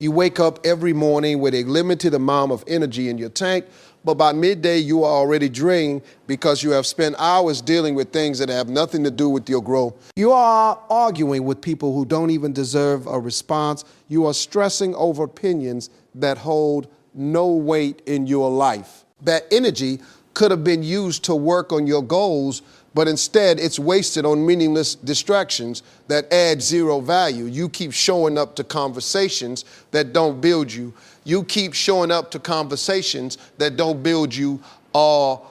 You wake up every morning with a limited amount of energy in your tank, but by midday you are already drained because you have spent hours dealing with things that have nothing to do with your growth. You are arguing with people who don't even deserve a response. You are stressing over opinions that hold no weight in your life. That energy could have been used to work on your goals, but instead it's wasted on meaningless distractions that add zero value. You keep showing up to conversations that don't build you. You keep showing up to conversations that don't build you, or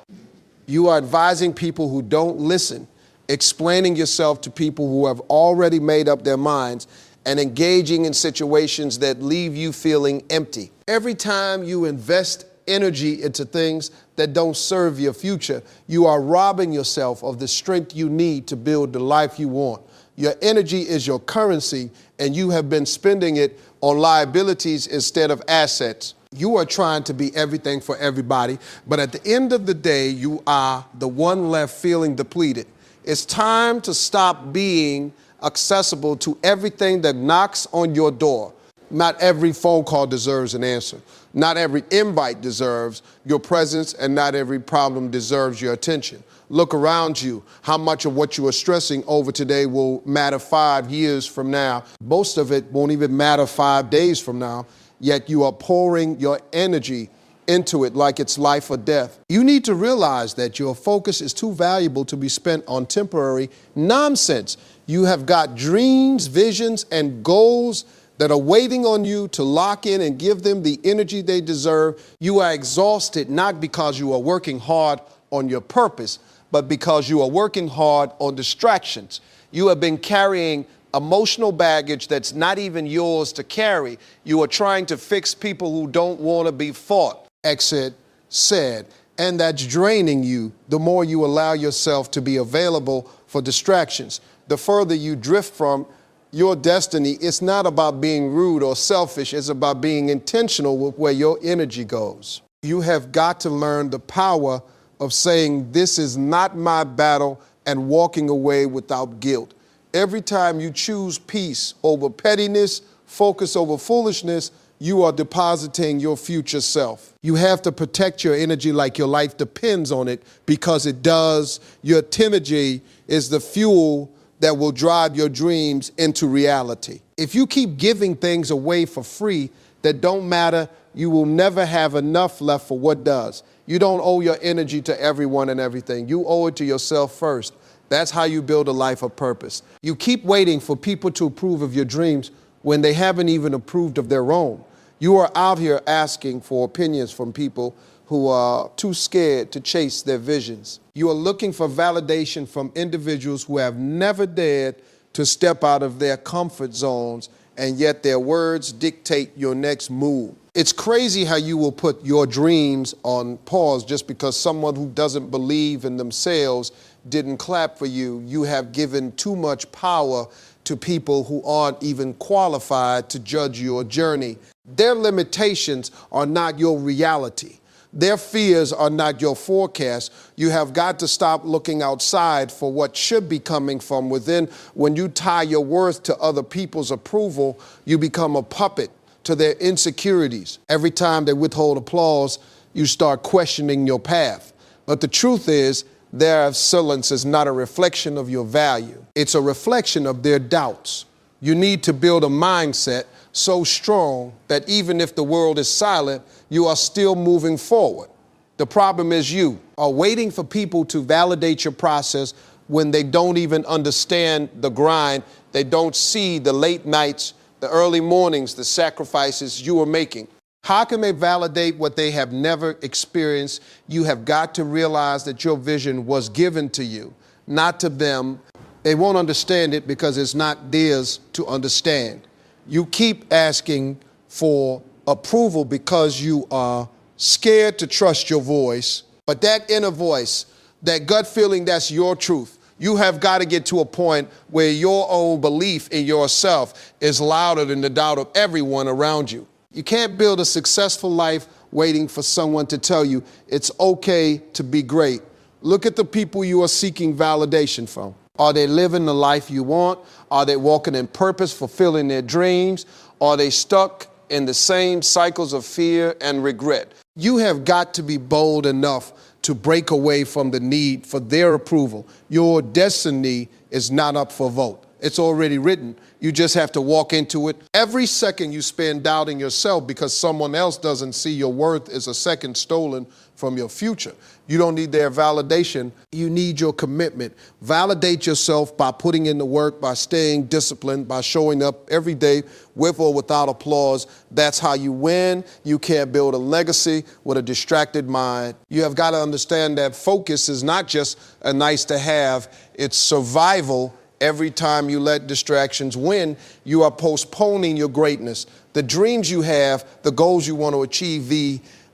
you are advising people who don't listen, explaining yourself to people who have already made up their minds, and engaging in situations that leave you feeling empty. Every time you invest energy into things that don't serve your future, you are robbing yourself of the strength you need to build the life you want. Your energy is your currency, and you have been spending it on liabilities instead of assets. You are trying to be everything for everybody, but at the end of the day, you are the one left feeling depleted. It's time to stop being accessible to everything that knocks on your door. Not every phone call deserves an answer. Not every invite deserves your presence, and not every problem deserves your attention. Look around you. How much of what you are stressing over today will matter 5 years from now? Most of it won't even matter 5 days from now, yet you are pouring your energy into it like it's life or death. You need to realize that your focus is too valuable to be spent on temporary nonsense. You have got dreams, visions, and goals that are waiting on you to lock in and give them the energy they deserve. You are exhausted not because you are working hard on your purpose, but because you are working hard on distractions. You have been carrying emotional baggage that's not even yours to carry. You are trying to fix people who don't want to be fought, exit said, and that's draining you the more you allow yourself to be available for distractions. The further you drift from your destiny, it's not about being rude or selfish. It's about being intentional with where your energy goes. You have got to learn the power of saying, this is not my battle, and walking away without guilt. Every time you choose peace over pettiness, focus over foolishness, you are depositing your future self. You have to protect your energy like your life depends on it, because it does. Your energy is the fuel that will drive your dreams into reality. If you keep giving things away for free that don't matter, you will never have enough left for what does. You don't owe your energy to everyone and everything. You owe it to yourself first. That's how you build a life of purpose. You keep waiting for people to approve of your dreams when they haven't even approved of their own. You are out here asking for opinions from people who are too scared to chase their visions. You are looking for validation from individuals who have never dared to step out of their comfort zones, and yet their words dictate your next move. It's crazy how you will put your dreams on pause just because someone who doesn't believe in themselves didn't clap for you. You have given too much power to people who aren't even qualified to judge your journey. Their limitations are not your reality. Their fears are not your forecast. You have got to stop looking outside for what should be coming from within. When you tie your worth to other people's approval, you become a puppet to their insecurities. Every time they withhold applause, you start questioning your path. But the truth is, their silence is not a reflection of your value. It's a reflection of their doubts. You need to build a mindset so strong that even if the world is silent, you are still moving forward. The problem is you are waiting for people to validate your process when they don't even understand the grind. They don't see the late nights, the early mornings, the sacrifices you are making. How can they validate what they have never experienced? You have got to realize that your vision was given to you, not to them. They won't understand it because it's not theirs to understand. You keep asking for approval because you are scared to trust your voice, but that inner voice, that gut feeling, that's your truth. You have got to get to a point where your own belief in yourself is louder than the doubt of everyone around you. You can't build a successful life waiting for someone to tell you it's okay to be great. Look at the people you are seeking validation from. Are they living the life you want? Are they walking in purpose, fulfilling their dreams? Are they stuck in the same cycles of fear and regret. You have got to be bold enough to break away from the need for their approval. Your destiny is not up for vote. It's already written. You just have to walk into it. Every second you spend doubting yourself because someone else doesn't see your worth is a second stolen from your future. You don't need their validation. You need your commitment. Validate yourself by putting in the work, by staying disciplined, by showing up every day with or without applause. That's how you win. You can't build a legacy with a distracted mind. You have got to understand that focus is not just a nice to have, it's survival. Every time you let distractions win, you are postponing your greatness. The dreams you have, the goals you want to achieve,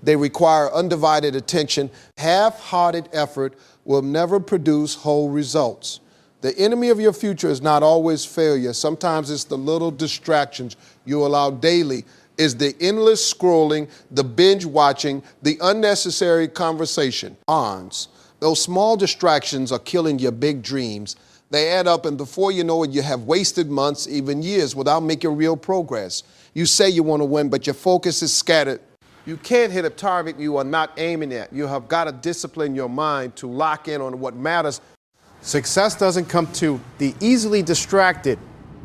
they require undivided attention. Half-hearted effort will never produce whole results. The enemy of your future is not always failure. Sometimes it's the little distractions you allow daily. It's the endless scrolling, the binge watching, the unnecessary conversation. Those small distractions are killing your big dreams. They add up, and before you know it, you have wasted months, even years, without making real progress. You say you want to win, but your focus is scattered. You can't hit a target you are not aiming at. You have got to discipline your mind to lock in on what matters. Success doesn't come to the easily distracted.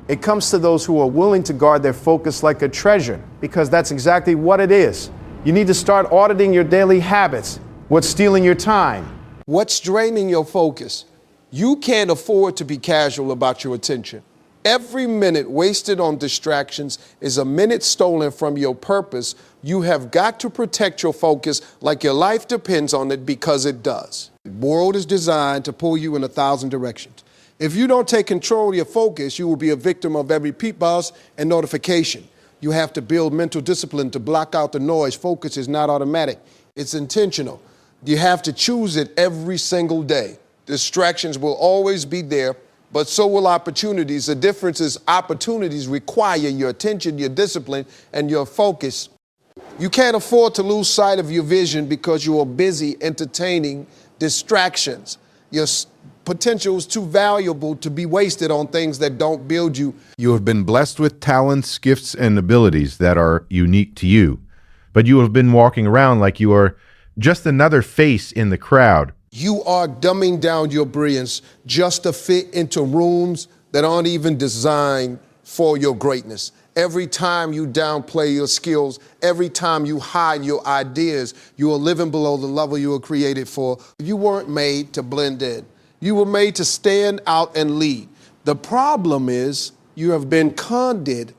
It comes to those who are willing to guard their focus like a treasure, because that's exactly what it is. You need to start auditing your daily habits. What's stealing your time? What's draining your focus? You can't afford to be casual about your attention. Every minute wasted on distractions is a minute stolen from your purpose. You have got to protect your focus like your life depends on it, because it does. The world is designed to pull you in 1,000 directions. If you don't take control of your focus, you will be a victim of every peep buzz and notification. You have to build mental discipline to block out the noise. Focus is not automatic. It's intentional. You have to choose it every single day. Distractions will always be there, but so will opportunities. The difference is opportunities require your attention, your discipline, and your focus. You can't afford to lose sight of your vision because you are busy entertaining distractions. Your potential is too valuable to be wasted on things that don't build you. You have been blessed with talents, gifts, and abilities that are unique to you, but you have been walking around like you are just another face in the crowd. You are dumbing down your brilliance just to fit into rooms that aren't even designed for your greatness. Every time you downplay your skills, every time you hide your ideas, you are living below the level you were created for. You weren't made to blend in. You were made to stand out and lead. The problem is you have been conned.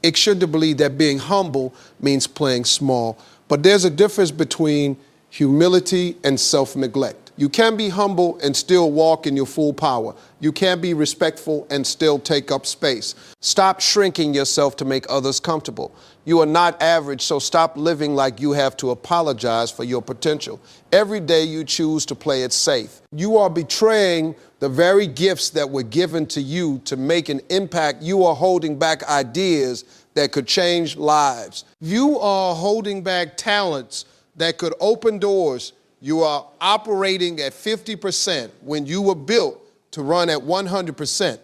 It should believe that being humble means playing small, but there's a difference between humility and self-neglect. You can be humble and still walk in your full power. You can be respectful and still take up space. Stop shrinking yourself to make others comfortable. You are not average, so stop living like you have to apologize for your potential. Every day you choose to play it safe. You are betraying the very gifts that were given to you to make an impact. You are holding back ideas that could change lives. You are holding back talents that could open doors. You are operating at 50% when you were built to run at 100%.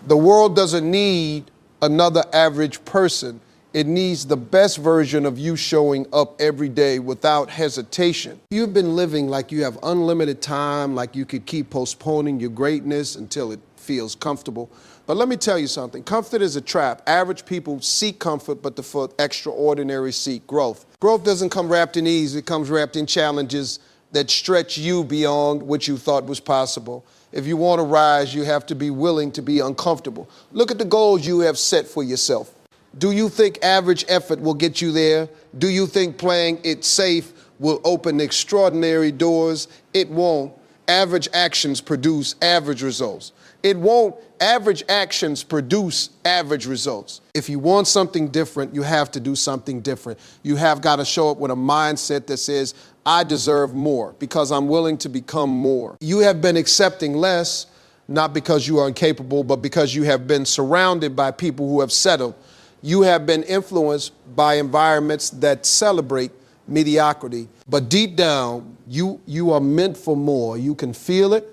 The world doesn't need another average person. It needs the best version of you showing up every day without hesitation. You've been living like you have unlimited time, like you could keep postponing your greatness until it feels comfortable. But let me tell you something. Comfort is a trap. Average people seek comfort, but the extraordinary seek growth. Growth doesn't come wrapped in ease. It comes wrapped in challenges that stretch you beyond what you thought was possible. If you want to rise, you have to be willing to be uncomfortable. Look at the goals you have set for yourself. Do you think average effort will get you there? Do you think playing it safe will open extraordinary doors? It won't. Average actions produce average results. It won't. Average actions produce average results. If you want something different, you have to do something different. You have got to show up with a mindset that says, I deserve more because I'm willing to become more. You have been accepting less, not because you are incapable, but because you have been surrounded by people who have settled. You have been influenced by environments that celebrate mediocrity. But deep down, you are meant for more. You can feel it.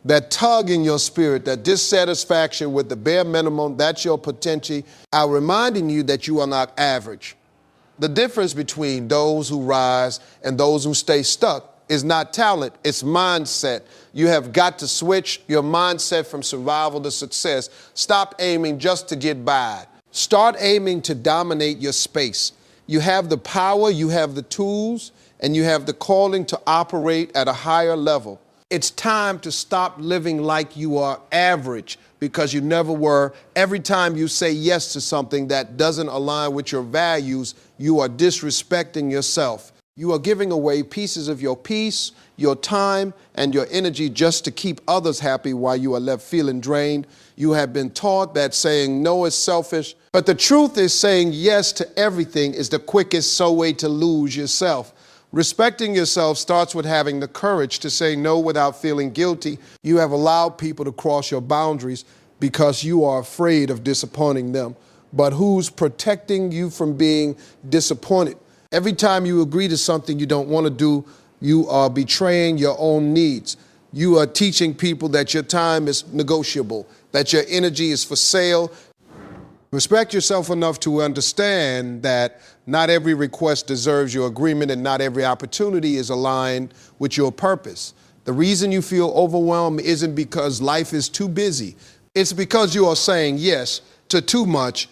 that tug in your spirit, that dissatisfaction with the bare minimum, that's your potential. I'm reminding you that you are not average. The difference between those who rise and those who stay stuck is not talent, it's mindset. You have got to switch your mindset from survival to success. Stop aiming just to get by. Start aiming to dominate your space. You have the power, you have the tools, and you have the calling to operate at a higher level. It's time to stop living like you are average because you never were. Every time you say yes to something that doesn't align with your values, you are disrespecting yourself. You are giving away pieces of your peace, your time, and your energy just to keep others happy while you are left feeling drained. You have been taught that saying no is selfish, but the truth is saying yes to everything is the quickest way to lose yourself. Respecting yourself starts with having the courage to say no without feeling guilty. You have allowed people to cross your boundaries because you are afraid of disappointing them. But who's protecting you from being disappointed? Every time you agree to something you don't want to do, you are betraying your own needs. You are teaching people that your time is negotiable, that your energy is for sale. Respect yourself enough to understand that not every request deserves your agreement and not every opportunity is aligned with your purpose. The reason you feel overwhelmed isn't because life is too busy. It's because you are saying yes to too much.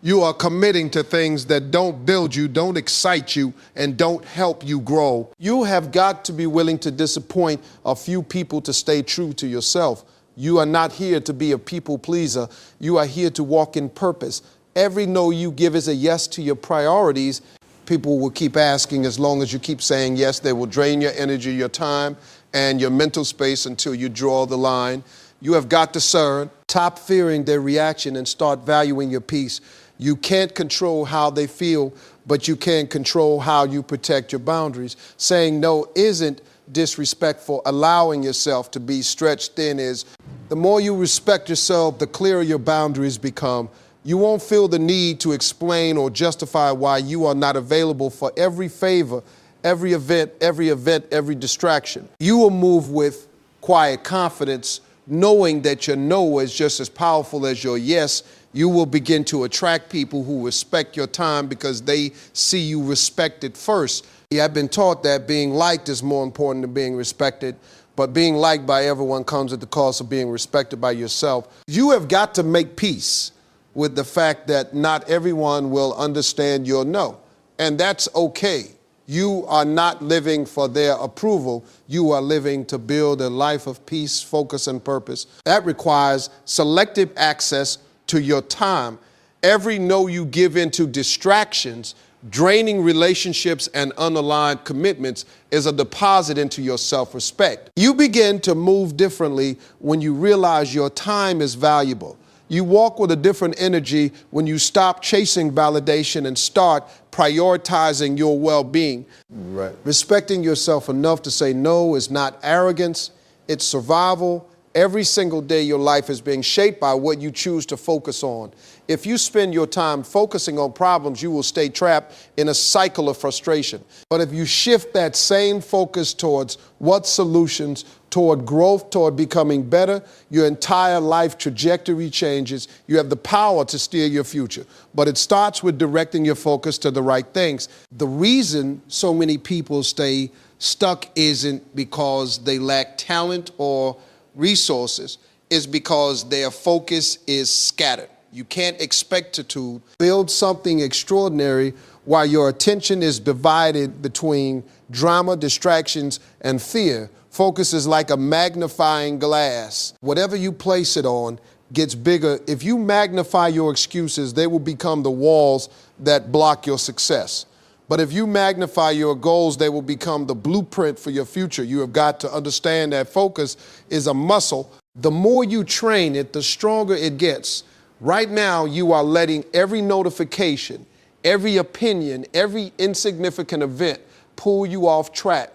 You are committing to things that don't build you, don't excite you, and don't help you grow. You have got to be willing to disappoint a few people to stay true to yourself. You are not here to be a people pleaser. You are here to walk in purpose. Every no you give is a yes to your priorities. People will keep asking as long as you keep saying yes. They will drain your energy, your time, and your mental space until you draw the line. You have got to stop fearing their reaction and start valuing your peace. You can't control how they feel, but you can control how you protect your boundaries. Saying no isn't disrespectful. Allowing yourself to be stretched thin is. The more you respect yourself, the clearer your boundaries become. You won't feel the need to explain or justify why you are not available for every favor, every event, every distraction. You will move with quiet confidence, knowing that your no is just as powerful as your yes. You will begin to attract people who respect your time because they see you respected first. I've been taught that being liked is more important than being respected, but being liked by everyone comes at the cost of being respected by yourself. You have got to make peace with the fact that not everyone will understand your no, and that's okay. You are not living for their approval. You are living to build a life of peace, focus, and purpose. That requires selective access to your time. Every no you give into distractions, draining relationships, and unaligned commitments is a deposit into your self-respect. You begin to move differently when you realize your time is valuable. You walk with a different energy when you stop chasing validation and start prioritizing your well-being. Right. Respecting yourself enough to say no is not arrogance, it's survival. Every single day your life is being shaped by what you choose to focus on. If you spend your time focusing on problems, you will stay trapped in a cycle of frustration. But if you shift that same focus towards what solutions, toward growth, toward becoming better, your entire life trajectory changes. You have the power to steer your future. But it starts with directing your focus to the right things. The reason so many people stay stuck isn't because they lack talent or resources, is because their focus is scattered. You can't expect to build something extraordinary while your attention is divided between drama, distractions, and fear. Focus is like a magnifying glass. Whatever you place it on gets bigger. If you magnify your excuses, they will become the walls that block your success. But if you magnify your goals, they will become the blueprint for your future. You have got to understand that focus is a muscle. The more you train it, the stronger it gets. Right now, you are letting every notification, every opinion, every insignificant event pull you off track.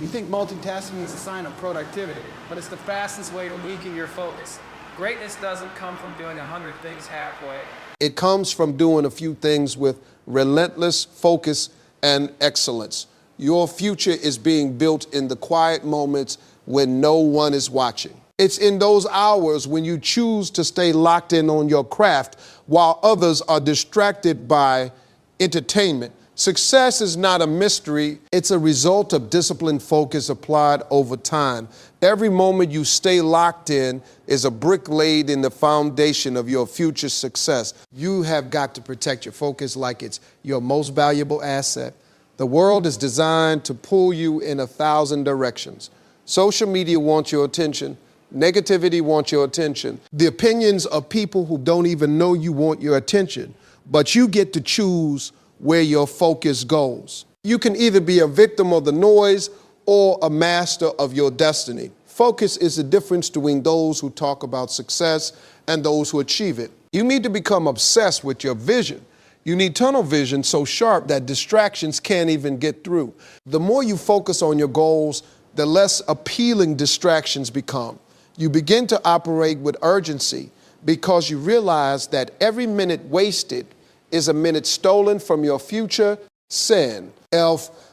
You think multitasking is a sign of productivity, but it's the fastest way to weaken your focus. Greatness doesn't come from doing 100 things halfway. It comes from doing a few things with relentless focus and excellence. Your future is being built in the quiet moments when no one is watching. It's in those hours when you choose to stay locked in on your craft while others are distracted by entertainment. Success is not a mystery. It's a result of disciplined focus applied over time. Every moment you stay locked in is a brick laid in the foundation of your future success. You have got to protect your focus like it's your most valuable asset. The world is designed to pull you in 1,000 directions. Social media wants your attention. Negativity wants your attention. The opinions of people who don't even know you want your attention, but you get to choose where your focus goes. You can either be a victim of the noise or a master of your destiny. Focus is the difference between those who talk about success and those who achieve it. You need to become obsessed with your vision. You need tunnel vision so sharp that distractions can't even get through. The more you focus on your goals, the less appealing distractions become. You begin to operate with urgency because you realize that every minute wasted is a minute stolen from your future sin.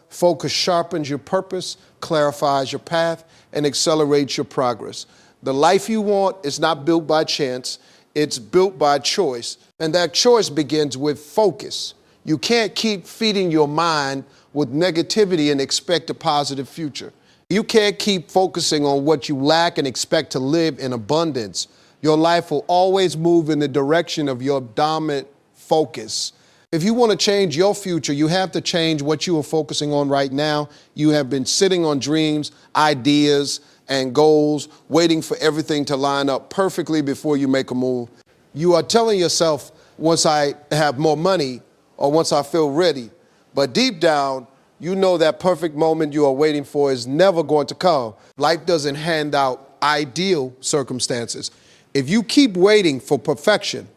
Focus sharpens your purpose, clarifies your path, and accelerates your progress. The life you want is not built by chance, it's built by choice. And that choice begins with focus. You can't keep feeding your mind with negativity and expect a positive future. You can't keep focusing on what you lack and expect to live in abundance. Your life will always move in the direction of your dominant focus. If you want to change your future, you have to change what you are focusing on right now. You have been sitting on dreams, ideas, and goals, waiting for everything to line up perfectly before you make a move. You are telling yourself, once I have more money or once I feel ready. But deep down, you know that perfect moment you are waiting for is never going to come. Life doesn't hand out ideal circumstances. If you keep waiting for perfection,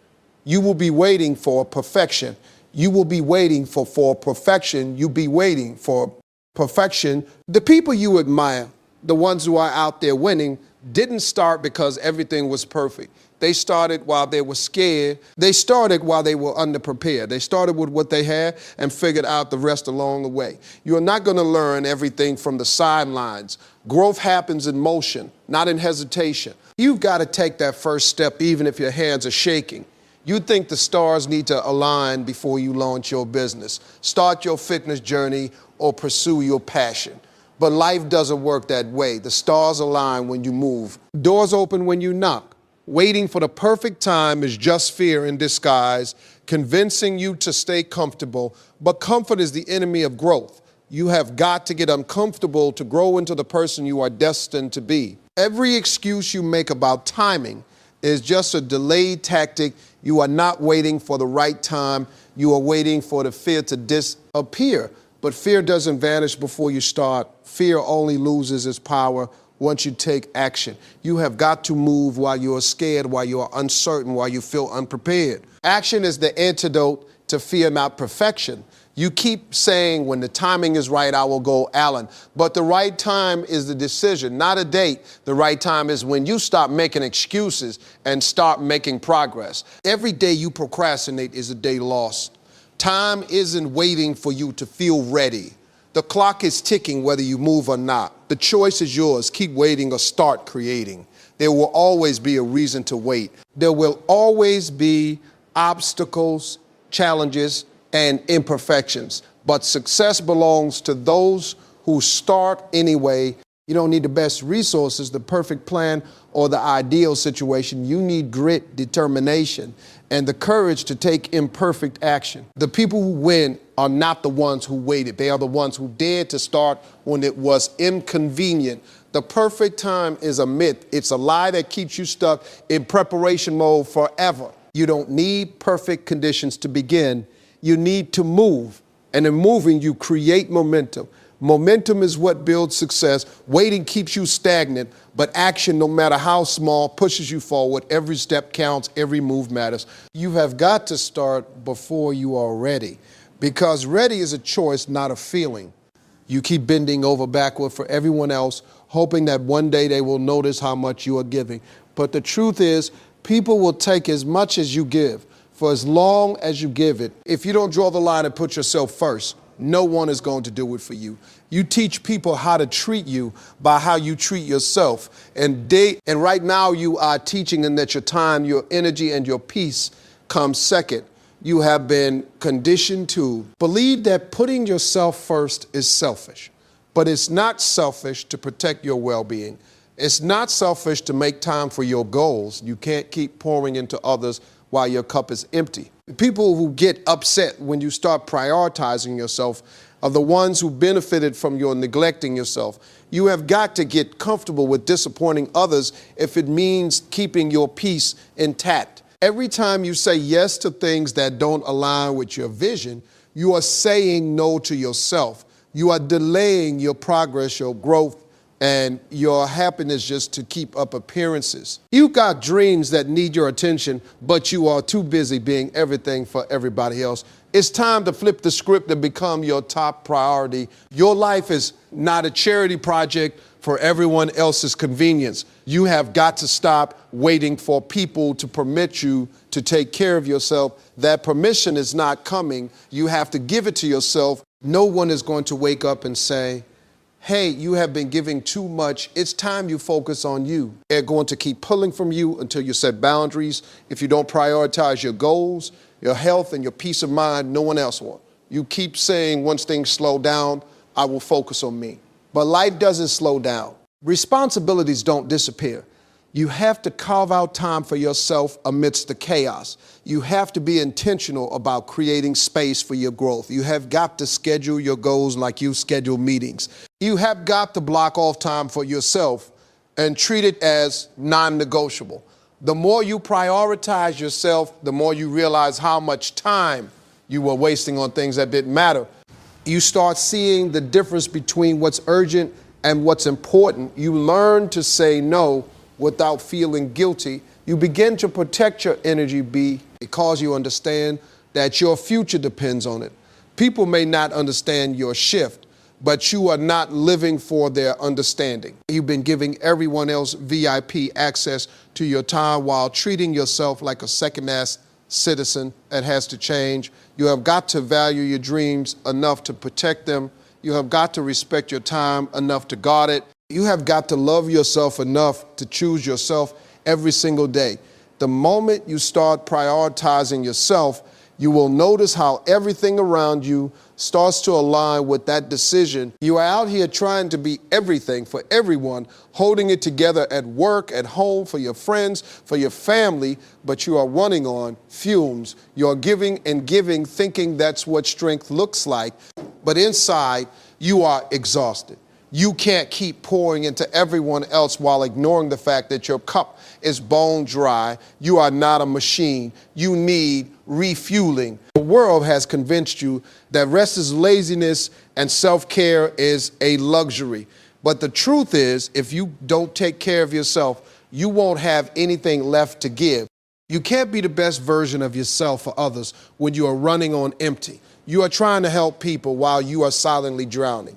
you will be waiting for perfection. You will be waiting for perfection. You'll be waiting for perfection. The people you admire, the ones who are out there winning, didn't start because everything was perfect. They started while they were scared. They started while they were underprepared. They started with what they had and figured out the rest along the way. You're not going to learn everything from the sidelines. Growth happens in motion, not in hesitation. You've got to take that first step even if your hands are shaking. You think the stars need to align before you launch your business, start your fitness journey, or pursue your passion. But life doesn't work that way. The stars align when you move. Doors open when you knock. Waiting for the perfect time is just fear in disguise, convincing you to stay comfortable. But comfort is the enemy of growth. You have got to get uncomfortable to grow into the person you are destined to be. Every excuse you make about timing is just a delayed tactic. You are not waiting for the right time. You are waiting for the fear to disappear. But fear doesn't vanish before you start. Fear only loses its power once you take action. You have got to move while you are scared, while you are uncertain, while you feel unprepared. Action is the antidote to fear, not perfection. You keep saying, when the timing is right, I will go Allen. But the right time is the decision, not a date. The right time is when you stop making excuses and start making progress. Every day you procrastinate is a day lost. Time isn't waiting for you to feel ready. The clock is ticking whether you move or not. The choice is yours. Keep waiting or start creating. There will always be a reason to wait. There will always be obstacles, challenges, and imperfections. But success belongs to those who start anyway. You don't need the best resources, the perfect plan, or the ideal situation. You need grit, determination, and the courage to take imperfect action. The people who win are not the ones who waited. They are the ones who dared to start when it was inconvenient. The perfect time is a myth. It's a lie that keeps you stuck in preparation mode forever. You don't need perfect conditions to begin. You need to move. And in moving, you create momentum. Momentum is what builds success. Waiting keeps you stagnant, but action, no matter how small, pushes you forward. Every step counts, every move matters. You have got to start before you are ready, because ready is a choice, not a feeling. You keep bending over backward for everyone else, hoping that one day they will notice how much you are giving. But the truth is, people will take as much as you give for as long as you give it. If you don't draw the line and put yourself first, no one is going to do it for you. You teach people how to treat you by how you treat yourself. And right now you are teaching them that your time, your energy, and your peace comes second. You have been conditioned to believe that putting yourself first is selfish. But it's not selfish to protect your well-being. It's not selfish to make time for your goals. You can't keep pouring into others while your cup is empty. People who get upset when you start prioritizing yourself are the ones who benefited from your neglecting yourself. You have got to get comfortable with disappointing others if it means keeping your peace intact. Every time you say yes to things that don't align with your vision, you are saying no to yourself. You are delaying your progress, your growth, and your happiness just to keep up appearances. You got dreams that need your attention, but you are too busy being everything for everybody else. It's time to flip the script and become your top priority. Your life is not a charity project for everyone else's convenience. You have got to stop waiting for people to permit you to take care of yourself. That permission is not coming. You have to give it to yourself. No one is going to wake up and say, hey, you have been giving too much. It's time you focus on you. They're going to keep pulling from you until you set boundaries. If you don't prioritize your goals, your health, and your peace of mind, no one else will. You keep saying once things slow down, I will focus on me. But life doesn't slow down. Responsibilities don't disappear. You have to carve out time for yourself amidst the chaos. You have to be intentional about creating space for your growth. You have got to schedule your goals like you schedule meetings. You have got to block off time for yourself and treat it as non-negotiable. The more you prioritize yourself, the more you realize how much time you were wasting on things that didn't matter. You start seeing the difference between what's urgent and what's important. You learn to say no without feeling guilty. You begin to protect your energy because you understand that your future depends on it. People may not understand your shift, but you are not living for their understanding. You've been giving everyone else VIP access to your time while treating yourself like a second-class citizen. That has to change. You have got to value your dreams enough to protect them. You have got to respect your time enough to guard it. You have got to love yourself enough to choose yourself every single day. The moment you start prioritizing yourself, you will notice how everything around you starts to align with that decision. You are out here trying to be everything for everyone, holding it together at work, at home, for your friends, for your family, but you are running on fumes. You are giving and giving, thinking that's what strength looks like, but inside you are exhausted. You can't keep pouring into everyone else while ignoring the fact that your cup is bone dry. You are not a machine. You need refueling. The world has convinced you that rest is laziness and self-care is a luxury. But the truth is, if you don't take care of yourself, you won't have anything left to give. You can't be the best version of yourself for others when you are running on empty. You are trying to help people while you are silently drowning.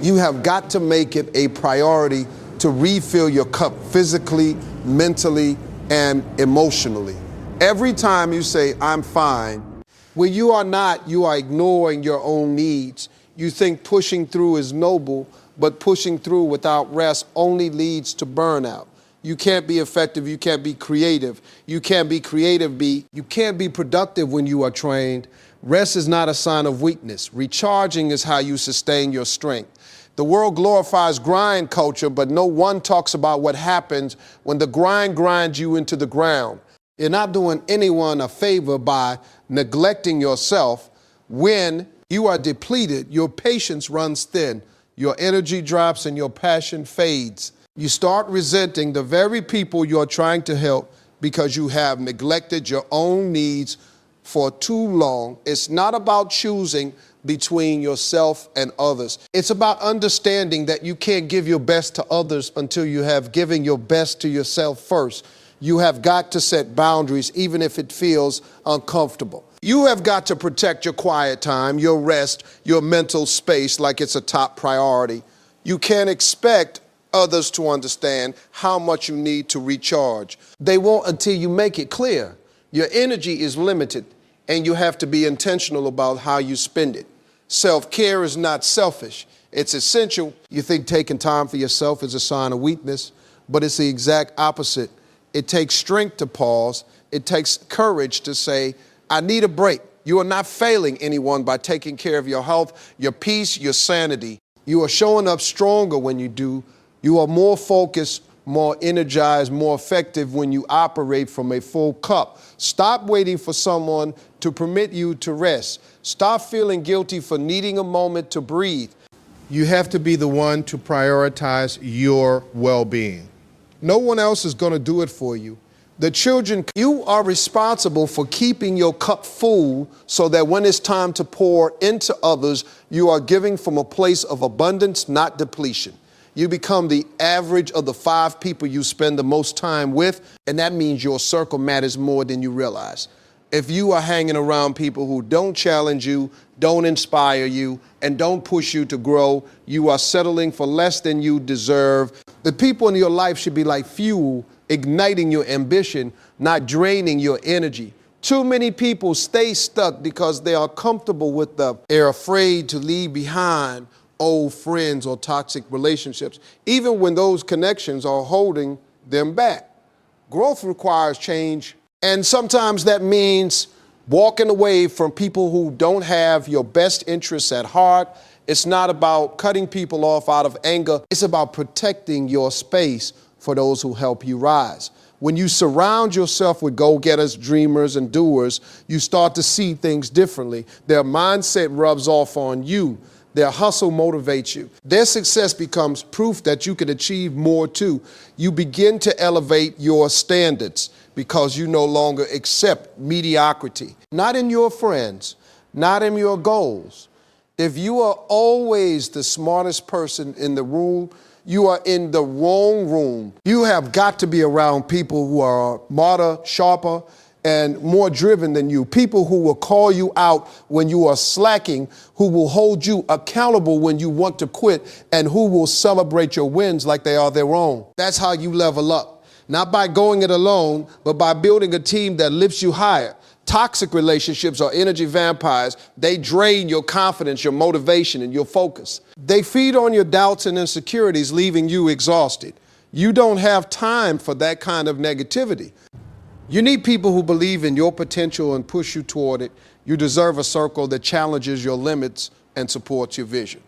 You have got to make it a priority to refill your cup physically, mentally, and emotionally. Every time you say, I'm fine, when you are not, you are ignoring your own needs. You think pushing through is noble, but pushing through without rest only leads to burnout. You can't be effective, you can't be creative. You can't be creative, you can't be productive when you are trained. Rest is not a sign of weakness. Recharging is how you sustain your strength. The world glorifies grind culture, but no one talks about what happens when the grind grinds you into the ground. You're not doing anyone a favor by neglecting yourself. When you are depleted, your patience runs thin, your energy drops, and your passion fades. You start resenting the very people you're trying to help because you have neglected your own needs for too long. It's not about choosing between yourself and others. It's about understanding that you can't give your best to others until you have given your best to yourself first. You have got to set boundaries, even if it feels uncomfortable. You have got to protect your quiet time, your rest, your mental space like it's a top priority. You can't expect others to understand how much you need to recharge. They won't until you make it clear. Your energy is limited, and you have to be intentional about how you spend it. Self-care is not selfish. It's essential. You think taking time for yourself is a sign of weakness, but it's the exact opposite. It takes strength to pause. It takes courage to say, I need a break. You are not failing anyone by taking care of your health, your peace, your sanity. You are showing up stronger when you do. You are more focused, more energized, more effective when you operate from a full cup. Stop waiting for someone to permit you to rest. Stop feeling guilty for needing a moment to breathe. You have to be the one to prioritize your well-being. No one else is going to do it for you. The children, you are responsible for keeping your cup full so that when it's time to pour into others, you are giving from a place of abundance, not depletion. You become the average of the 5 people you spend the most time with, and that means your circle matters more than you realize. If you are hanging around people who don't challenge you, don't inspire you, and don't push you to grow, you are settling for less than you deserve. The people in your life should be like fuel, igniting your ambition, not draining your energy. Too many people stay stuck because they are comfortable with they're afraid to leave behind old friends or toxic relationships, even when those connections are holding them back. Growth requires change, and sometimes that means walking away from people who don't have your best interests at heart. It's not about cutting people off out of anger. It's about protecting your space for those who help you rise. When you surround yourself with go-getters, dreamers, and doers, you start to see things differently. Their mindset rubs off on you. Their hustle motivates you. Their success becomes proof that you can achieve more too. You begin to elevate your standards because you no longer accept mediocrity. Not in your friends, not in your goals. If you are always the smartest person in the room, you are in the wrong room. You have got to be around people who are smarter, sharper, and more driven than you. People who will call you out when you are slacking, who will hold you accountable when you want to quit, and who will celebrate your wins like they are their own. That's how you level up. Not by going it alone, but by building a team that lifts you higher. Toxic relationships are energy vampires. They drain your confidence, your motivation, and your focus. They feed on your doubts and insecurities, leaving you exhausted. You don't have time for that kind of negativity. You need people who believe in your potential and push you toward it. You deserve a circle that challenges your limits and supports your vision.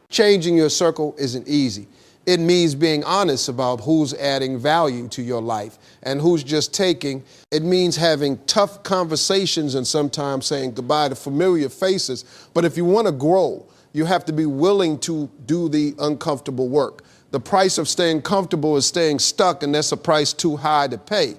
Changing your circle isn't easy. It means being honest about who's adding value to your life and who's just taking. It means having tough conversations and sometimes saying goodbye to familiar faces. But if you want to grow, you have to be willing to do the uncomfortable work. The price of staying comfortable is staying stuck, and that's a price too high to pay.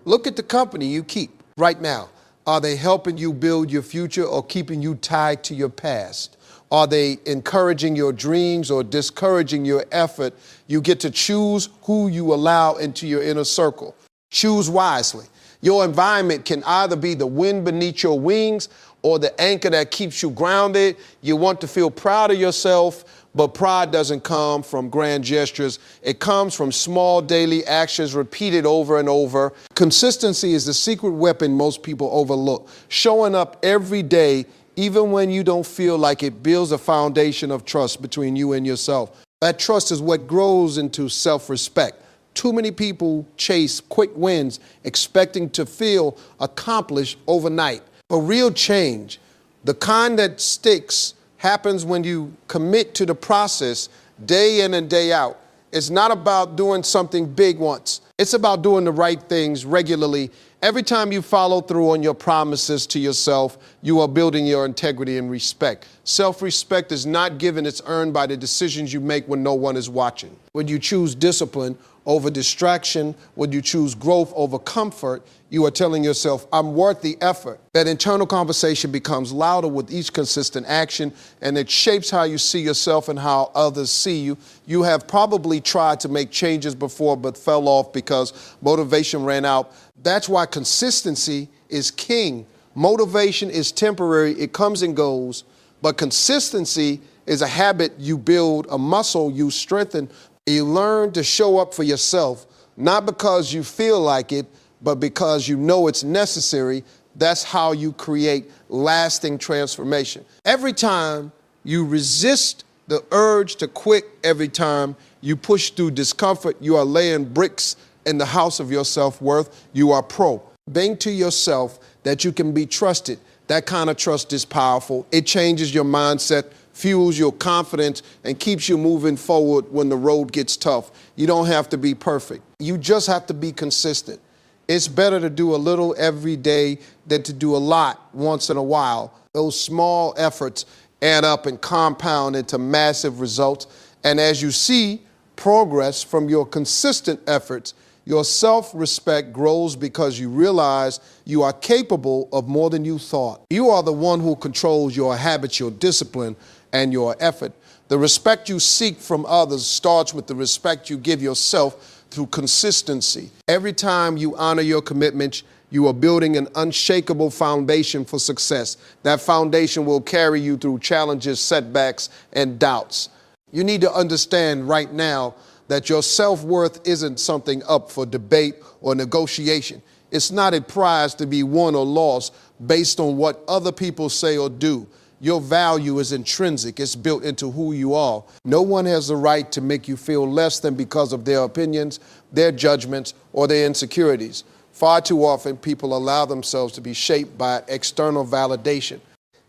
Look at the company you keep right now. Are they helping you build your future or keeping you tied to your past? Are they encouraging your dreams or discouraging your effort? You get to choose who you allow into your inner circle. Choose wisely. Your environment can either be the wind beneath your wings or the anchor that keeps you grounded. You want to feel proud of yourself, but pride doesn't come from grand gestures. It comes from small daily actions repeated over and over. Consistency is the secret weapon most people overlook. Showing up every day, even when you don't feel like it, builds a foundation of trust between you and yourself. That trust is what grows into self-respect. Too many people chase quick wins, expecting to feel accomplished overnight. But real change, the kind that sticks, happens when you commit to the process day in and day out. It's not about doing something big once. It's about doing the right things regularly. Every time you follow through on your promises to yourself, you are building your integrity and respect. Self-respect is not given, it's earned by the decisions you make when no one is watching. When you choose discipline over distraction, when you choose growth over comfort, you are telling yourself, I'm worth the effort. That internal conversation becomes louder with each consistent action, and it shapes how you see yourself and how others see you. You have probably tried to make changes before but fell off because motivation ran out. That's why consistency is king. Motivation is temporary, it comes and goes, but consistency is a habit you build, a muscle you strengthen. You learn to show up for yourself, not because you feel like it, but because you know it's necessary. That's how you create lasting transformation. Every time you resist the urge to quit, every time you push through discomfort, you are laying bricks in the house of your self-worth. You are pro. Being to yourself that you can be trusted. That kind of trust is powerful. It changes your mindset, fuels your confidence, and keeps you moving forward when the road gets tough. You don't have to be perfect. You just have to be consistent. It's better to do a little every day than to do a lot once in a while. Those small efforts add up and compound into massive results. And as you see progress from your consistent efforts, your self-respect grows because you realize you are capable of more than you thought. You are the one who controls your habits, your discipline, and your effort. The respect you seek from others starts with the respect you give yourself through consistency. Every time you honor your commitments, you are building an unshakable foundation for success. That foundation will carry you through challenges, setbacks, and doubts. You need to understand right now that your self-worth isn't something up for debate or negotiation. It's not a prize to be won or lost based on what other people say or do. Your value is intrinsic. It's built into who you are. No one has the right to make you feel less than because of their opinions, their judgments, or their insecurities. Far too often, people allow themselves to be shaped by external validation.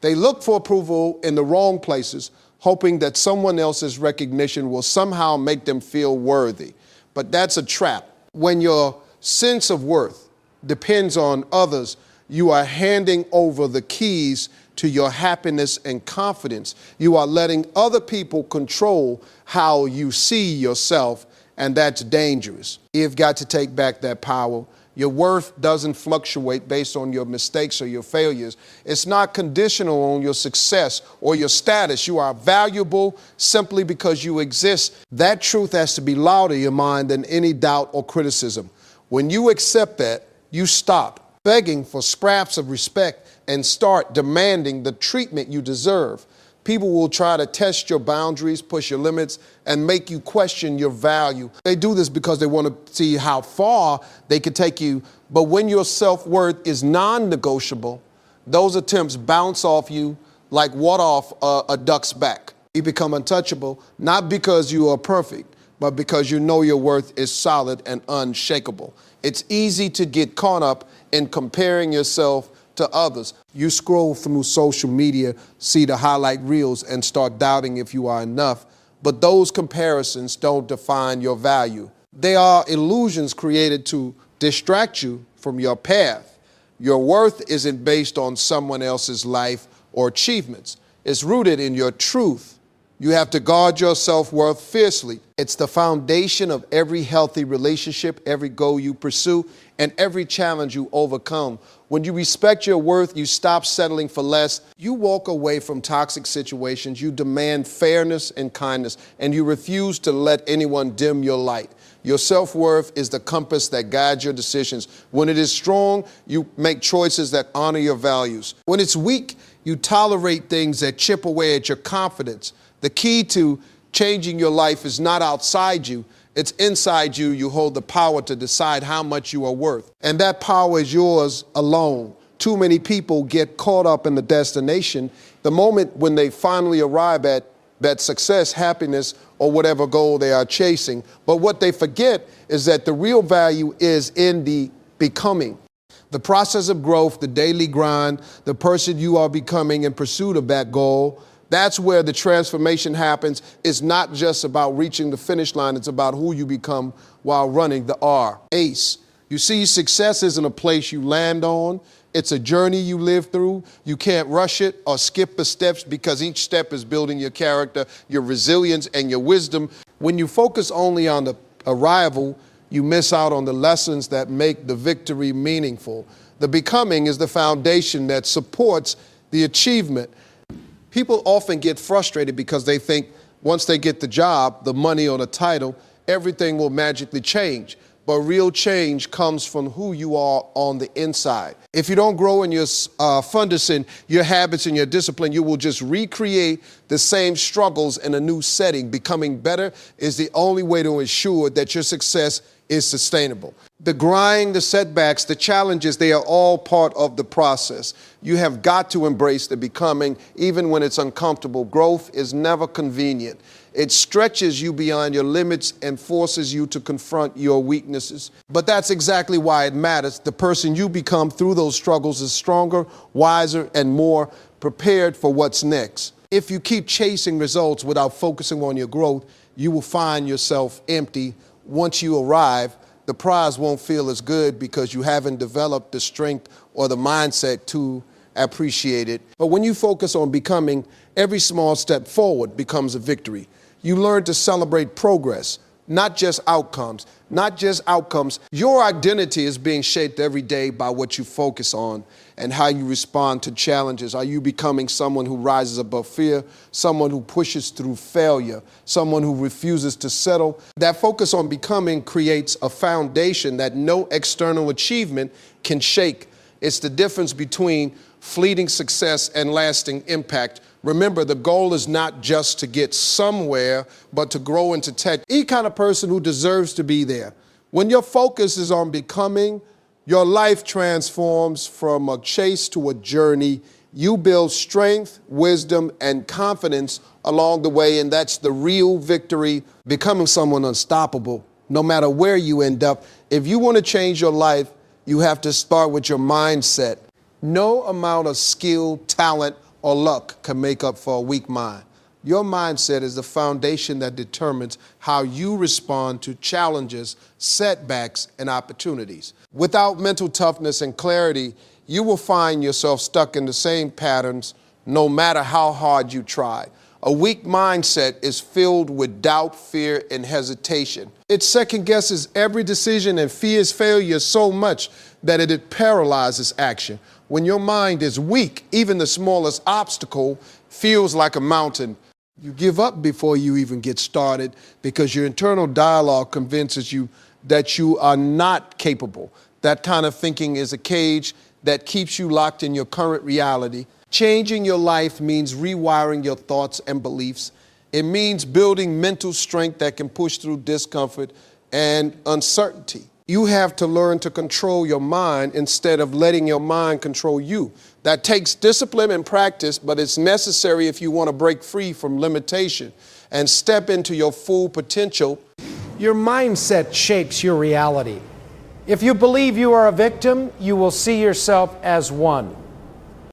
They look for approval in the wrong places, hoping that someone else's recognition will somehow make them feel worthy. But that's a trap. When your sense of worth depends on others, you are handing over the keys to your happiness and confidence. You are letting other people control how you see yourself, and that's dangerous. You've got to take back that power. Your worth doesn't fluctuate based on your mistakes or your failures. It's not conditional on your success or your status. You are valuable simply because you exist. That truth has to be louder in your mind than any doubt or criticism. When you accept that, you stop begging for scraps of respect and start demanding the treatment you deserve. People will try to test your boundaries, push your limits, and make you question your value. They do this because they want to see how far they can take you. But when your self-worth is non-negotiable, those attempts bounce off you like water off a duck's back. You become untouchable, not because you are perfect, but because you know your worth is solid and unshakable. It's easy to get caught up in comparing yourself to others. You scroll through social media, see the highlight reels, and start doubting if you are enough. But those comparisons don't define your value. They are illusions created to distract you from your path. Your worth isn't based on someone else's life or achievements. It's rooted in your truth. You have to guard your self-worth fiercely. It's the foundation of every healthy relationship, every goal you pursue, and every challenge you overcome. When you respect your worth, you stop settling for less. You walk away from toxic situations. You demand fairness and kindness, and you refuse to let anyone dim your light. Your self-worth is the compass that guides your decisions. When it is strong, you make choices that honor your values. When it's weak, you tolerate things that chip away at your confidence. The key to changing your life is not outside you, it's inside you. You hold the power to decide how much you are worth. And that power is yours alone. Too many people get caught up in the destination, the moment when they finally arrive at that success, happiness, or whatever goal they are chasing. But what they forget is that the real value is in the becoming. The process of growth, the daily grind, the person you are becoming in pursuit of that goal. That's where the transformation happens. It's not just about reaching the finish line. It's about who you become while running the R. ACE. You see, success isn't a place you land on. It's a journey you live through. You can't rush it or skip the steps because each step is building your character, your resilience, and your wisdom. When you focus only on the arrival, you miss out on the lessons that make the victory meaningful. The becoming is the foundation that supports the achievement. People often get frustrated because they think once they get the job, the money or the title, everything will magically change. But real change comes from who you are on the inside. If you don't grow in your fundus and your habits and your discipline, you will just recreate the same struggles in a new setting. Becoming better is the only way to ensure that your success is sustainable. The grind, the setbacks, the challenges, they are all part of the process. You have got to embrace the becoming, even when it's uncomfortable. Growth is never convenient. It stretches you beyond your limits and forces you to confront your weaknesses. But that's exactly why it matters. The person you become through those struggles is stronger, wiser, and more prepared for what's next. If you keep chasing results without focusing on your growth, you will find yourself empty. Once you arrive, the prize won't feel as good because you haven't developed the strength or the mindset to appreciate it. But when you focus on becoming, every small step forward becomes a victory. You learn to celebrate progress, not just outcomes. Not just outcomes. Your identity is being shaped every day by what you focus on and how you respond to challenges. Are you becoming someone who rises above fear, someone who pushes through failure, someone who refuses to settle? That focus on becoming creates a foundation that no external achievement can shake. It's the difference between fleeting success and lasting impact. Remember, the goal is not just to get somewhere, but to grow into tech. The kind of person who deserves to be there. When your focus is on becoming, your life transforms from a chase to a journey. You build strength, wisdom, and confidence along the way, and that's the real victory, becoming someone unstoppable. No matter where you end up, if you want to change your life, you have to start with your mindset. No amount of skill, talent, or luck can make up for a weak mind. Your mindset is the foundation that determines how you respond to challenges, setbacks, and opportunities. Without mental toughness and clarity, you will find yourself stuck in the same patterns no matter how hard you try. A weak mindset is filled with doubt, fear, and hesitation. It second guesses every decision and fears failure so much that it paralyzes action. When your mind is weak, even the smallest obstacle feels like a mountain. You give up before you even get started because your internal dialogue convinces you that you are not capable. That kind of thinking is a cage that keeps you locked in your current reality. Changing your life means rewiring your thoughts and beliefs. It means building mental strength that can push through discomfort and uncertainty. You have to learn to control your mind instead of letting your mind control you. That takes discipline and practice, but it's necessary if you want to break free from limitation and step into your full potential. Your mindset shapes your reality. If you believe you are a victim, you will see yourself as one.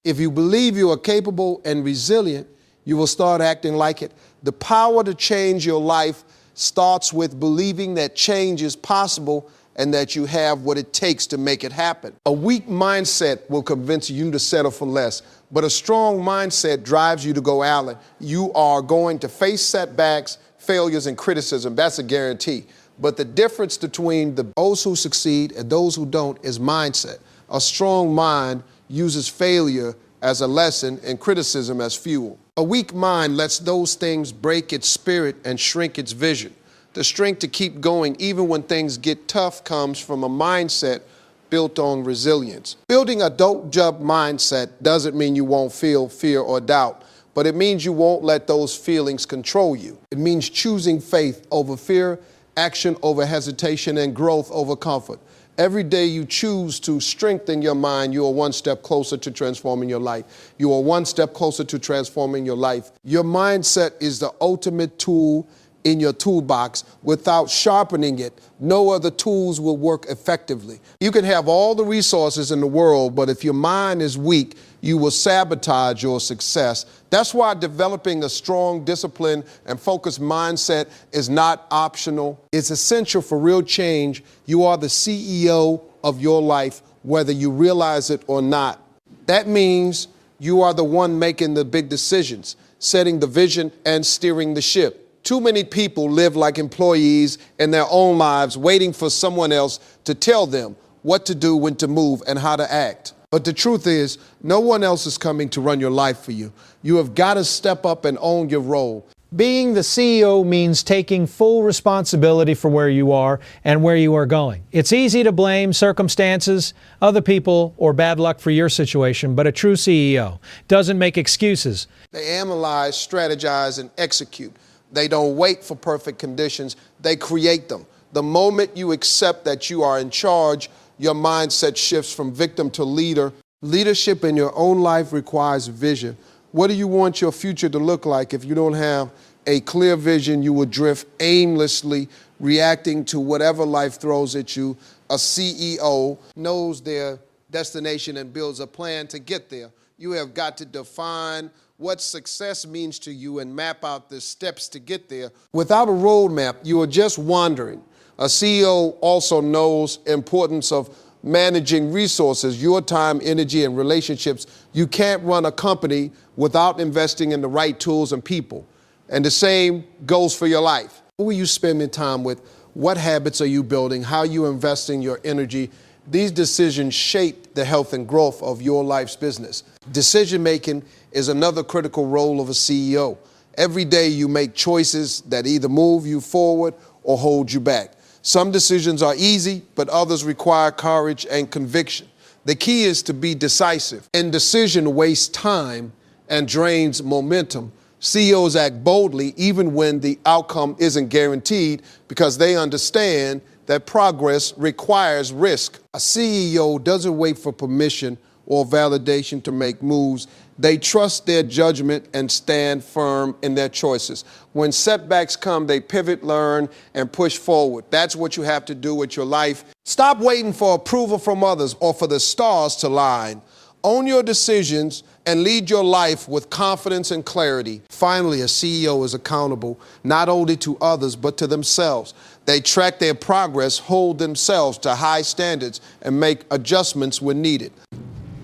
If you believe you are capable and resilient, you will start acting like it. The power to change your life starts with believing that change is possible and that you have what it takes to make it happen. A weak mindset will convince you to settle for less, but a strong mindset drives you to go all in. You are going to face setbacks, failures, and criticism. That's a guarantee. But the difference between those who succeed and those who don't is mindset. A strong mind uses failure as a lesson and criticism as fuel. A weak mind lets those things break its spirit and shrink its vision. The strength to keep going even when things get tough comes from a mindset built on resilience. Building a don't jump mindset doesn't mean you won't feel fear or doubt, but it means you won't let those feelings control you. It means choosing faith over fear, action over hesitation, and growth over comfort. Every day you choose to strengthen your mind, you are one step closer to transforming your life. You are one step closer to transforming your life. Your mindset is the ultimate tool in your toolbox. Without sharpening it, no other tools will work effectively. You can have all the resources in the world, but if your mind is weak, you will sabotage your success. That's why developing a strong, disciplined, and focused mindset is not optional. It's essential for real change. You are the CEO of your life, whether you realize it or not. That means you are the one making the big decisions, setting the vision, and steering the ship. Too many people live like employees in their own lives, waiting for someone else to tell them what to do, when to move, and how to act. But the truth is, no one else is coming to run your life for you. You have got to step up and own your role. Being the CEO means taking full responsibility for where you are and where you are going. It's easy to blame circumstances, other people, or bad luck for your situation, but a true CEO doesn't make excuses. They analyze, strategize, and execute. They don't wait for perfect conditions, they create them. The moment you accept that you are in charge, your mindset shifts from victim to leader. Leadership in your own life requires vision. What do you want your future to look like? If you don't have a clear vision, you will drift aimlessly, reacting to whatever life throws at you. A CEO knows their destination and builds a plan to get there. You have got to define what success means to you and map out the steps to get there. Without a roadmap, you are just wandering. A CEO also knows the importance of managing resources, your time, energy, and relationships. You can't run a company without investing in the right tools and people. And the same goes for your life. Who are you spending time with? What habits are you building? How are you investing your energy? These decisions shape the health and growth of your life's business. Decision making is another critical role of a CEO. Every day you make choices that either move you forward or hold you back. Some decisions are easy, but others require courage and conviction. The key is to be decisive. Indecision wastes time and drains momentum. CEOs act boldly even when the outcome isn't guaranteed because they understand that progress requires risk. A CEO doesn't wait for permission or validation to make moves. They trust their judgment and stand firm in their choices. When setbacks come, they pivot, learn, and push forward. That's what you have to do with your life. Stop waiting for approval from others or for the stars to align. Own your decisions and lead your life with confidence and clarity. Finally, a CEO is accountable not only to others, but to themselves. They track their progress, hold themselves to high standards, and make adjustments when needed.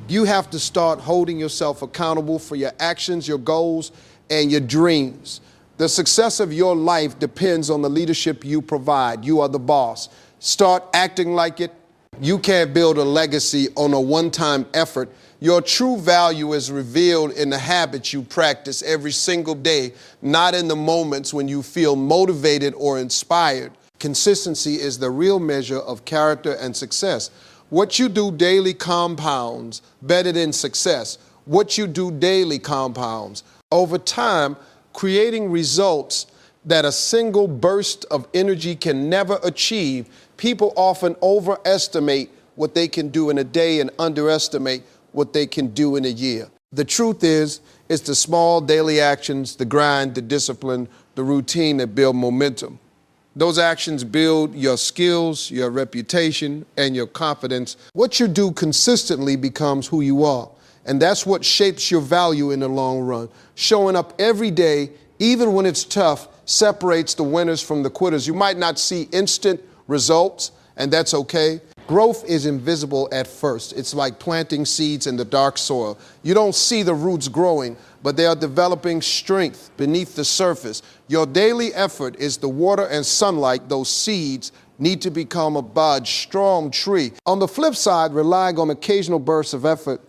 You have to start holding yourself accountable for your actions, your goals, and your dreams. The success of your life depends on the leadership you provide. You are the boss. Start acting like it. You can't build a legacy on a one-time effort. Your true value is revealed in the habits you practice every single day, not in the moments when you feel motivated or inspired. Consistency is the real measure of character and success. What you do daily compounds better than success. What you do daily compounds. Over time, creating results that a single burst of energy can never achieve. People often overestimate what they can do in a day and underestimate what they can do in a year. The truth is, it's the small daily actions, the grind, the discipline, the routine that build momentum. Those actions build your skills, your reputation, and your confidence. What you do consistently becomes who you are. And that's what shapes your value in the long run. Showing up every day, even when it's tough, separates the winners from the quitters. You might not see instant results, and that's okay. Growth is invisible at first. It's like planting seeds in the dark soil. You don't see the roots growing, but they are developing strength beneath the surface. Your daily effort is the water and sunlight those seeds need to become a bud, strong tree. On the flip side, relying on occasional bursts of effort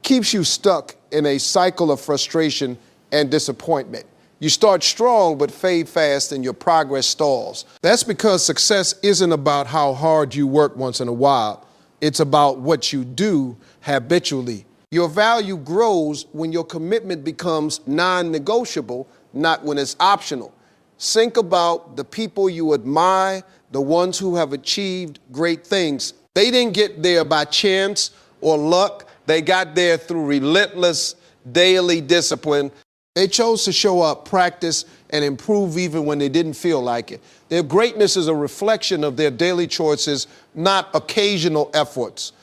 keeps you stuck in a cycle of frustration and disappointment. You start strong but fade fast and your progress stalls. That's because success isn't about how hard you work once in a while. It's about what you do habitually. Your value grows when your commitment becomes non-negotiable, not when it's optional. Think about the people you admire, the ones who have achieved great things. They didn't get there by chance or luck. They got there through relentless daily discipline. They chose to show up, practice, and improve even when they didn't feel like it. Their greatness is a reflection of their daily choices, not occasional efforts.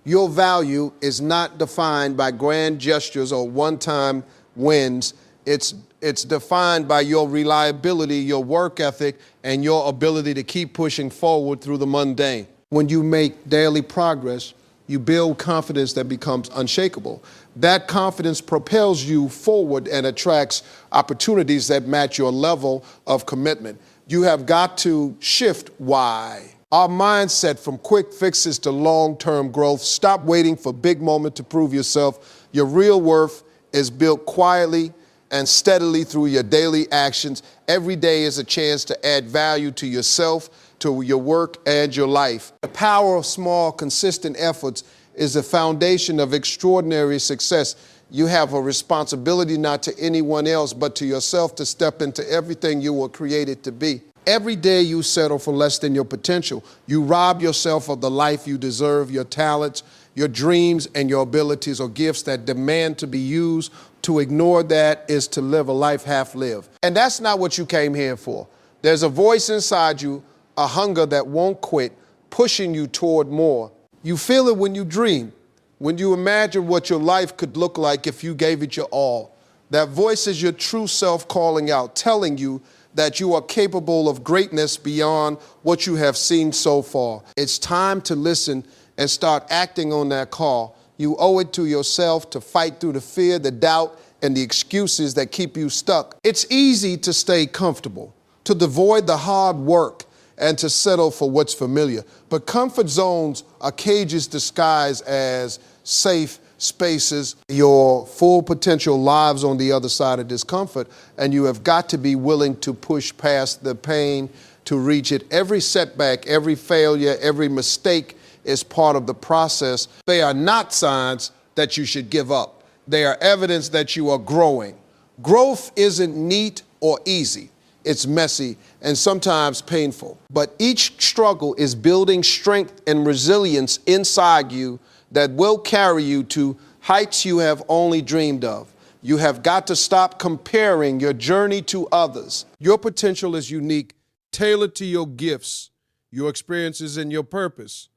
Your value is not defined by grand gestures or one-time wins. It's defined by your reliability, your work ethic, and your ability to keep pushing forward through the mundane. When you make daily progress, you build confidence that becomes unshakable. That confidence propels you forward and attracts opportunities that match your level of commitment. You have got to shift why. Our mindset from quick fixes to long-term growth. Stop waiting for big moment to prove yourself. Your real worth is built quietly and steadily through your daily actions. Every day is a chance to add value to yourself, to your work, and your life. The power of small, consistent efforts is the foundation of extraordinary success. You have a responsibility not to anyone else, but to yourself to step into everything you were created to be. Every day you settle for less than your potential. You rob yourself of the life you deserve, your talents, your dreams, and your abilities or gifts that demand to be used. To ignore that is to live a life half lived. And that's not what you came here for. There's a voice inside you, a hunger that won't quit, pushing you toward more. You feel it when you dream, when you imagine what your life could look like if you gave it your all. That voice is your true self calling out, telling you that you are capable of greatness beyond what you have seen so far. It's time to listen and start acting on that call. You owe it to yourself to fight through the fear, the doubt, and the excuses that keep you stuck. It's easy to stay comfortable, to avoid the hard work, and to settle for what's familiar. But comfort zones are cages disguised as safe spaces. Your full potential lives on the other side of discomfort, and you have got to be willing to push past the pain to reach it. Every setback, every failure, every mistake is part of the process. They are not signs that you should give up. They are evidence that you are growing. Growth isn't neat or easy. It's messy and sometimes painful. But each struggle is building strength and resilience inside you that will carry you to heights you have only dreamed of. You have got to stop comparing your journey to others. Your potential is unique, tailored to your gifts, your experiences, and your purpose.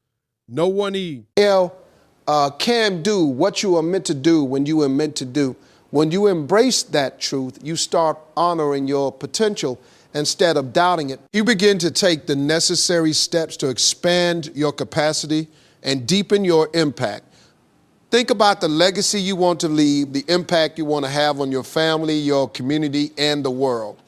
No one can do what you are meant to do when you are meant to do. When you embrace that truth, you start honoring your potential instead of doubting it. You begin to take the necessary steps to expand your capacity and deepen your impact. Think about the legacy you want to leave, the impact you want to have on your family, your community, and the world.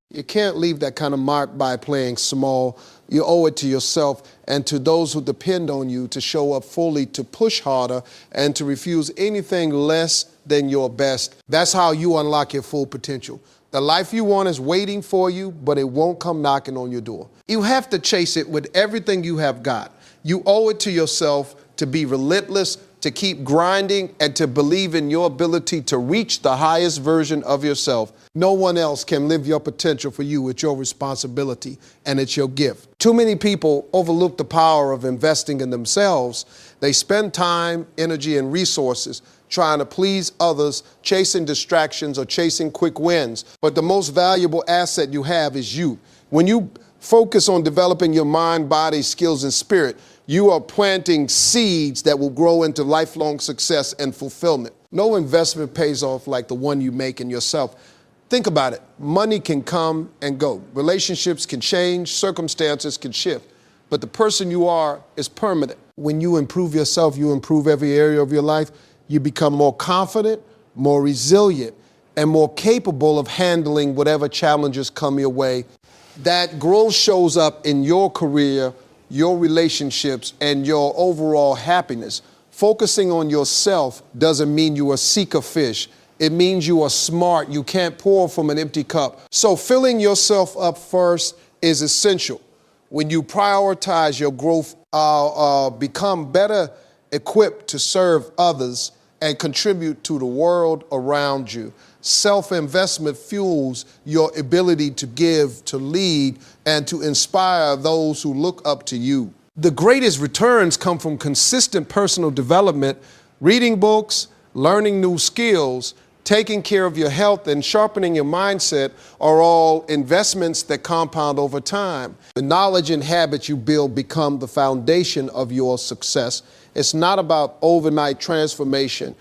You can't leave that kind of mark by playing small. You owe it to yourself and to those who depend on you to show up fully, to push harder, and to refuse anything less than your best. That's how you unlock your full potential. The life you want is waiting for you, but it won't come knocking on your door. You have to chase it with everything you have got. You owe it to yourself to be relentless, to keep grinding, and to believe in your ability to reach the highest version of yourself. No one else can live your potential for you. It's your responsibility, and it's your gift. Too many people overlook the power of investing in themselves. They spend time, energy, and resources trying to please others, chasing distractions, or chasing quick wins. But the most valuable asset you have is you. When you focus on developing your mind, body, skills, and spirit, you are planting seeds that will grow into lifelong success and fulfillment. No investment pays off like the one you make in yourself. Think about it. Money can come and go. Relationships can change. Circumstances can shift. But the person you are is permanent. When you improve yourself, you improve every area of your life. You become more confident, more resilient, and more capable of handling whatever challenges come your way. That growth shows up in your career, your relationships, and your overall happiness. Focusing on yourself doesn't mean you are seeker fish. It means you are smart. You can't pour from an empty cup. So filling yourself up first is essential. When you prioritize your growth, become better equipped to serve others and contribute to the world around you. Self-investment fuels your ability to give, to lead, and to inspire those who look up to you. The greatest returns come from consistent personal development, reading books, learning new skills, taking care of your health, and sharpening your mindset are all investments that compound over time. The knowledge and habits you build become the foundation of your success. It's not about overnight transformation.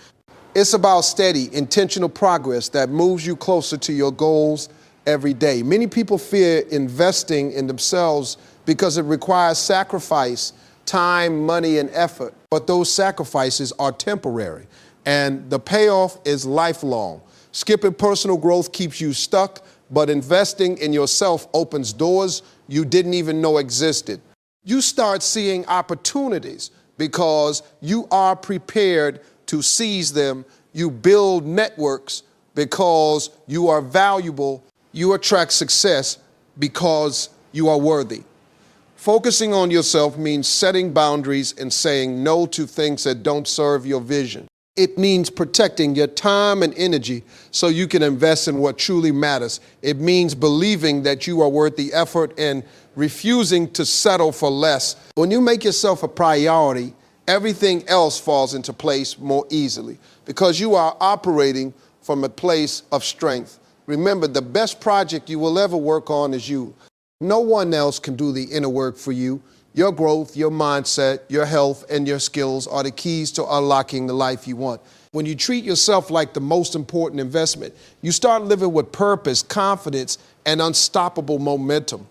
It's about steady, intentional progress that moves you closer to your goals every day. Many people fear investing in themselves because it requires sacrifice, time, money, and effort. But those sacrifices are temporary, and the payoff is lifelong. Skipping personal growth keeps you stuck, but investing in yourself opens doors you didn't even know existed. You start seeing opportunities because you are prepared to seize them. You build networks because you are valuable. You attract success because you are worthy. Focusing on yourself means setting boundaries and saying no to things that don't serve your vision. It means protecting your time and energy so you can invest in what truly matters. It means believing that you are worth the effort and refusing to settle for less. When you make yourself a priority, everything else falls into place more easily because you are operating from a place of strength. Remember, the best project you will ever work on is you. No one else can do the inner work for you. Your growth, your mindset, your health, and your skills are the keys to unlocking the life you want. When you treat yourself like the most important investment, you start living with purpose, confidence, and unstoppable momentum.